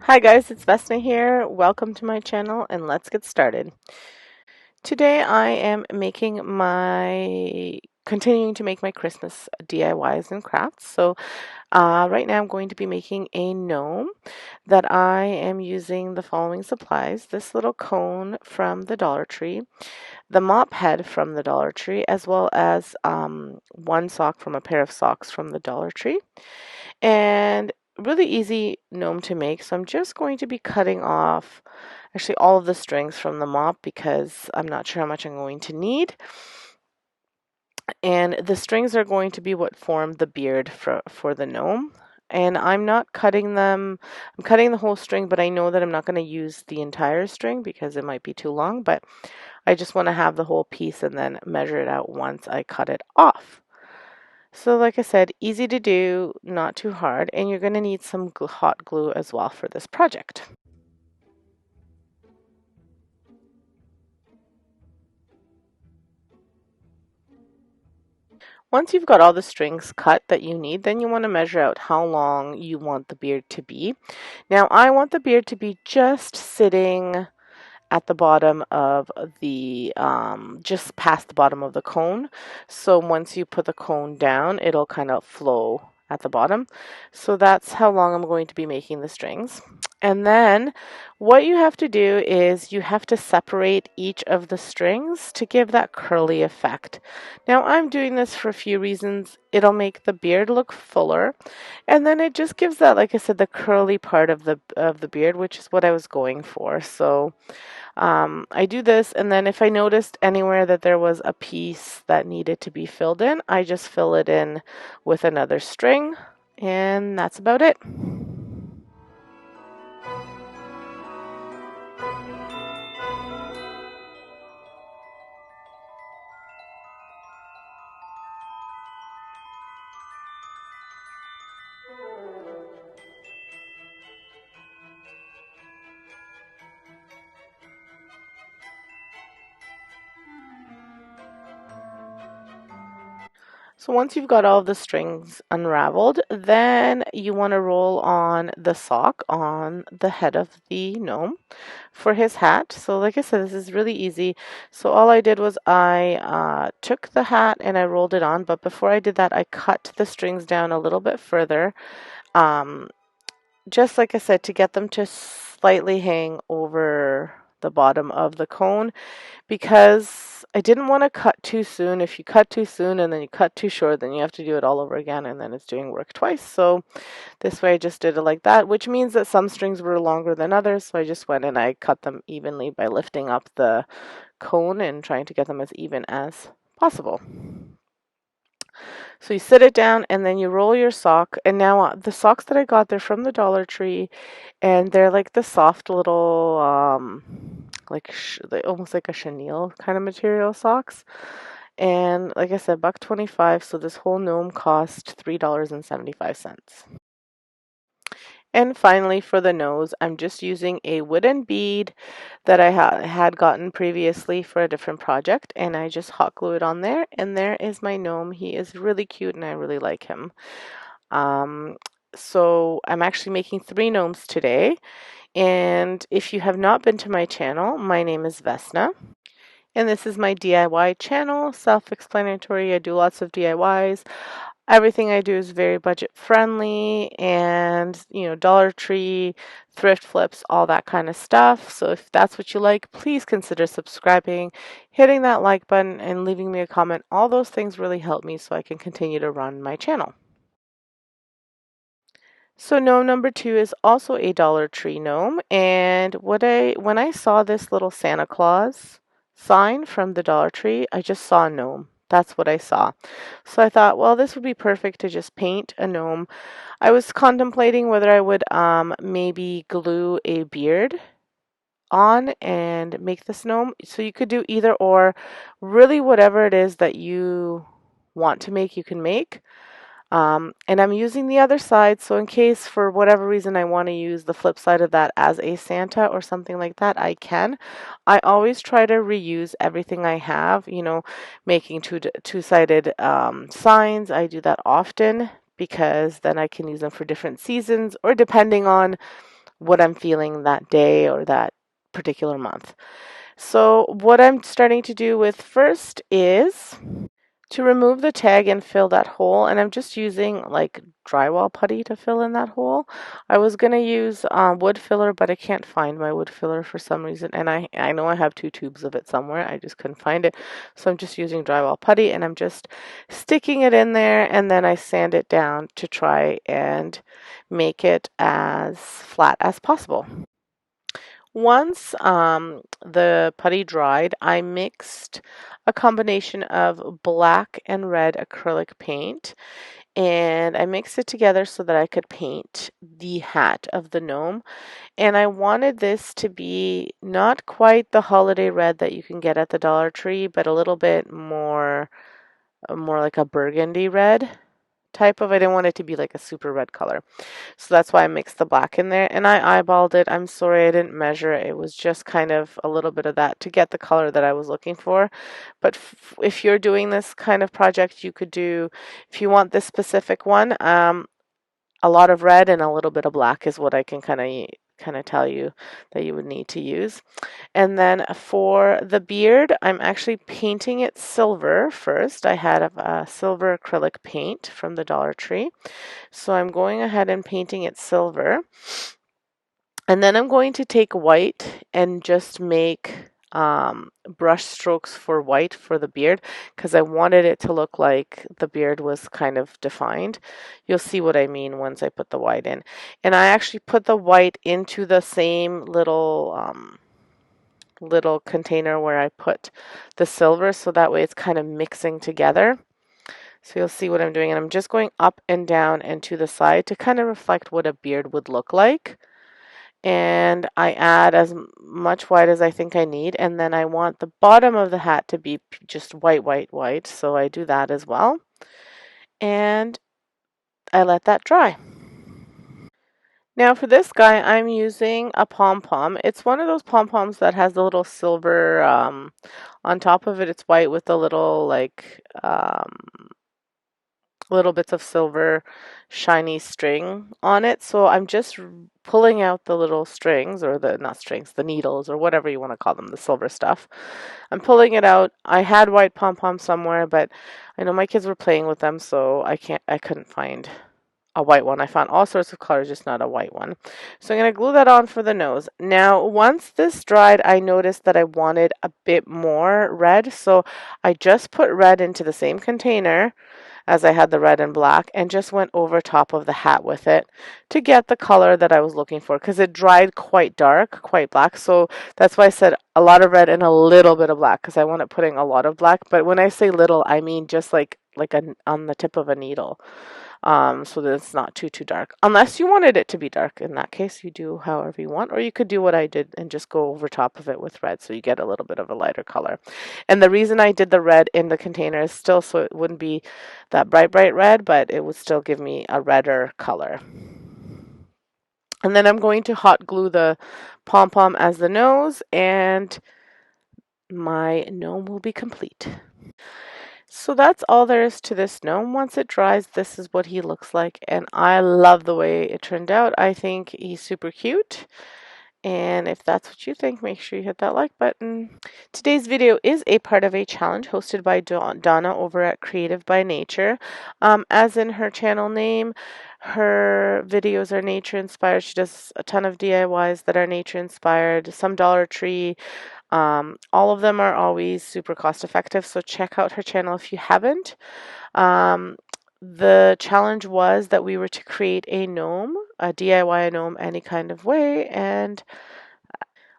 Hi guys, it's Vesna here. Welcome to my channel and let's get started. Today I am continuing to make my Christmas DIYs and crafts. Right now I'm going to be making a gnome that I am using the following supplies. This little cone from the Dollar Tree, the mop head from the Dollar Tree, as well as one sock from a pair of socks from the Dollar Tree. And really easy gnome to make, so I'm just going to be cutting off actually all of the strings from the mop because I'm not sure how much I'm going to need. And the strings are going to be what form the beard for the gnome. And I'm not cutting them, I'm cutting the whole string, but I know that I'm not going to use the entire string because it might be too long, but I just want to have the whole piece and then measure it out once I cut it off. So like I said, easy to do, not too hard, and you're going to need some hot glue as well for this project. Once you've got all the strings cut that you need, then you want to measure out how long you want the beard to be. Now I want the beard to be just sitting at the bottom of the, just past the bottom of the cone. So once you put the cone down, it'll kind of flow at the bottom. So that's how long I'm going to be making the strings. And then what you have to do is you have to separate each of the strings to give that curly effect. Now I'm doing this for a few reasons. It'll make the beard look fuller, and then it just gives that, like I said, the curly part of the beard, which is what I was going for. So I do this, and then if I noticed anywhere that there was a piece that needed to be filled in, I just fill it in with another string, and that's about it. So once you've got all of the strings unraveled, then you want to roll on the sock on the head of the gnome for his hat. So like I said, this is really easy. So all I did was I took the hat and I rolled it on, but before I did that, I cut the strings down a little bit further. Just like I said, to get them to slightly hang over the bottom of the cone, because I didn't want to cut too soon. If you cut too soon and then you cut too short, then you have to do it all over again, and then it's doing work twice. So this way I just did it like that, which means that some strings were longer than others, so I just went and I cut them evenly by lifting up the cone and trying to get them as even as possible. So you sit it down and then you roll your sock. And now the socks that I got, they're from the Dollar Tree, and they're like the soft little, almost like a chenille kind of material socks. And like I said, $1.25. So this whole gnome cost $3.75. And finally, for the nose, I'm just using a wooden bead that I had gotten previously for a different project, and I just hot glue it on there, and there is my gnome. He is really cute, and I really like him. So I'm actually making 3 gnomes today, and if you have not been to my channel, my name is Vesna. And this is my DIY channel, self-explanatory. I do lots of DIYs. Everything I do is very budget friendly, and Dollar Tree, thrift flips, all that kind of stuff. So if that's what you like, please consider subscribing, hitting that like button, and leaving me a comment. All those things really help me so I can continue to run my channel. So gnome number 2 is also a Dollar Tree gnome, and when I saw this little Santa Claus sign from the Dollar Tree, I just saw a gnome. That's what I saw. So I thought, well, this would be perfect to just paint a gnome. I was contemplating whether I would maybe glue a beard on and make this gnome. So you could do either or. Really, whatever it is that you want to make, you can make. And I'm using the other side, so in case for whatever reason I want to use the flip side of that as a Santa or something like that, I can. I always try to reuse everything I have, making two-sided signs. I do that often because then I can use them for different seasons, or depending on what I'm feeling that day or that particular month. So what I'm starting to do with first is to remove the tag and fill that hole, and I'm just using like drywall putty to fill in that hole. I was gonna use wood filler, but I can't find my wood filler for some reason, and I know I have 2 tubes of it somewhere. I just couldn't find it, so I'm just using drywall putty, and I'm just sticking it in there, and then I sand it down to try and make it as flat as possible. Once the putty dried, I mixed a combination of black and red acrylic paint, and I mixed it together so that I could paint the hat of the gnome. And I wanted this to be not quite the holiday red that you can get at the Dollar Tree, but a little bit more like a burgundy red type of. I didn't want it to be like a super red color. So that's why I mixed the black in there, and I eyeballed it. I'm sorry I didn't measure it. It was just kind of a little bit of that to get the color that I was looking for. But if you're doing this kind of project, you could do, if you want this specific one, a lot of red and a little bit of black is what I can kind of tell you that you would need to use. And then for the beard, I'm actually painting it silver first. I had a silver acrylic paint from the Dollar Tree. So I'm going ahead and painting it silver. And then I'm going to take white and just make brush strokes for white for the beard because I wanted it to look like the beard was kind of defined. You'll see what I mean once I put the white in. And I actually put the white into the same little container where I put the silver, so that way it's kind of mixing together. So you'll see what I'm doing, and I'm just going up and down and to the side to kind of reflect what a beard would look like. And I add as much white as I think I need, and then I want the bottom of the hat to be just white, white, white, so I do that as well. And I let that dry. Now for this guy, I'm using a pom-pom. It's one of those pom-poms that has the little silver on top of it. It's white with the little like little bits of silver shiny string on it. So I'm just pulling out the little strings, or the, not strings, the needles, or whatever you want to call them, the silver stuff. I'm pulling it out. I had white pom-poms somewhere, but I know my kids were playing with them, so I couldn't find a white one. I found all sorts of colors, just not a white one. So I'm going to glue that on for the nose. Now, once this dried, I noticed that I wanted a bit more red, so I just put red into the same container as I had the red and black, and just went over top of the hat with it to get the color that I was looking for, because it dried quite dark, quite black. So that's why I said a lot of red and a little bit of black, because I wanted putting a lot of black. But when I say little, I mean just like on the tip of a needle, so that it's not too dark. Unless you wanted it to be dark, in that case you do however you want, or you could do what I did and just go over top of it with red, so you get a little bit of a lighter color. And the reason I did the red in the container is still so it wouldn't be that bright red, but it would still give me a redder color. And then I'm going to hot glue the pom-pom as the nose, and my gnome will be complete. So that's all there is to this gnome. Once it dries, this is what he looks like, and I love the way it turned out. I think he's super cute. And if that's what you think, make sure you hit that like button. Today's video is a part of a challenge hosted by Donna over at Creative by Nature. As in her channel name, her videos are nature inspired. She does a ton of DIYs that are nature inspired, some Dollar Tree. All of them are always super cost effective, so check out her channel if you haven't. The challenge was that we were to create a gnome, a DIY gnome any kind of way, and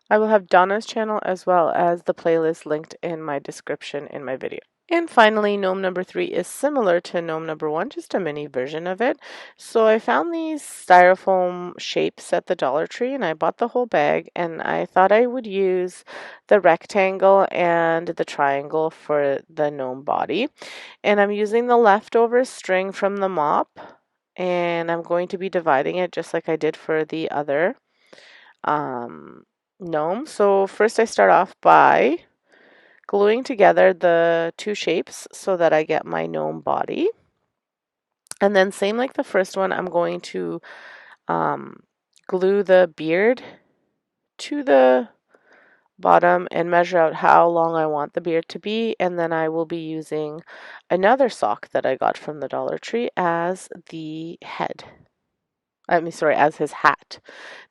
I will have Donna's channel as well as the playlist linked in my description in my video. And finally, gnome number 3 is similar to gnome number 1, just a mini version of it. So I found these styrofoam shapes at the Dollar Tree, and I bought the whole bag, and I thought I would use the rectangle and the triangle for the gnome body. And I'm using the leftover string from the mop, and I'm going to be dividing it just like I did for the other gnome. So first I start off by gluing together the 2 shapes so that I get my gnome body. And then same like the first one, I'm going to glue the beard to the bottom and measure out how long I want the beard to be, and then I will be using another sock that I got from the Dollar Tree as the head. Sorry, as his hat.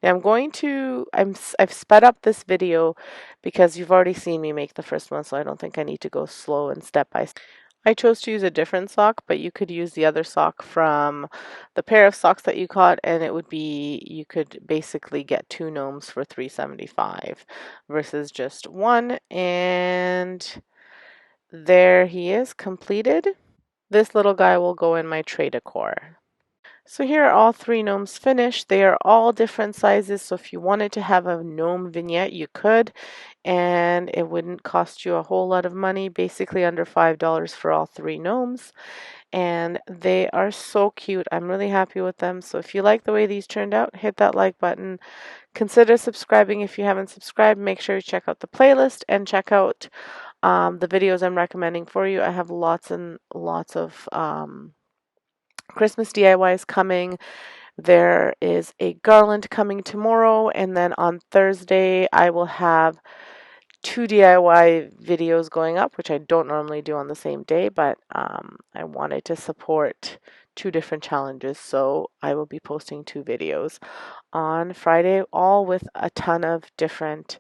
Now I've sped up this video because you've already seen me make the first one, so I don't think I need to go slow and step by step. I chose to use a different sock, but you could use the other sock from the pair of socks that you caught, and you could basically get 2 gnomes for $3.75 versus just one. And there he is, completed. This little guy will go in my tray decor. So here are all 3 gnomes finished. They are all different sizes, so if you wanted to have a gnome vignette, you could, and it wouldn't cost you a whole lot of money, basically under $5 for all 3 gnomes. And they are so cute. I'm really happy with them. So if you like the way these turned out, hit that like button. Consider subscribing if you haven't subscribed. Make sure you check out the playlist and check out the videos I'm recommending for you. I have lots and lots of Christmas DIYs coming. There is a garland coming tomorrow, and then on Thursday I will have 2 DIY videos going up, which I don't normally do on the same day, but I wanted to support 2 different challenges, so I will be posting 2 videos on Friday, all with a ton of different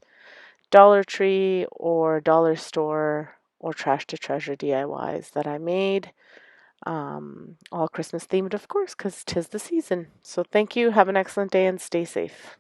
Dollar Tree or dollar store or trash to treasure DIYs that I made. All Christmas themed, of course, because 'tis the season. So thank you. Have an excellent day and stay safe.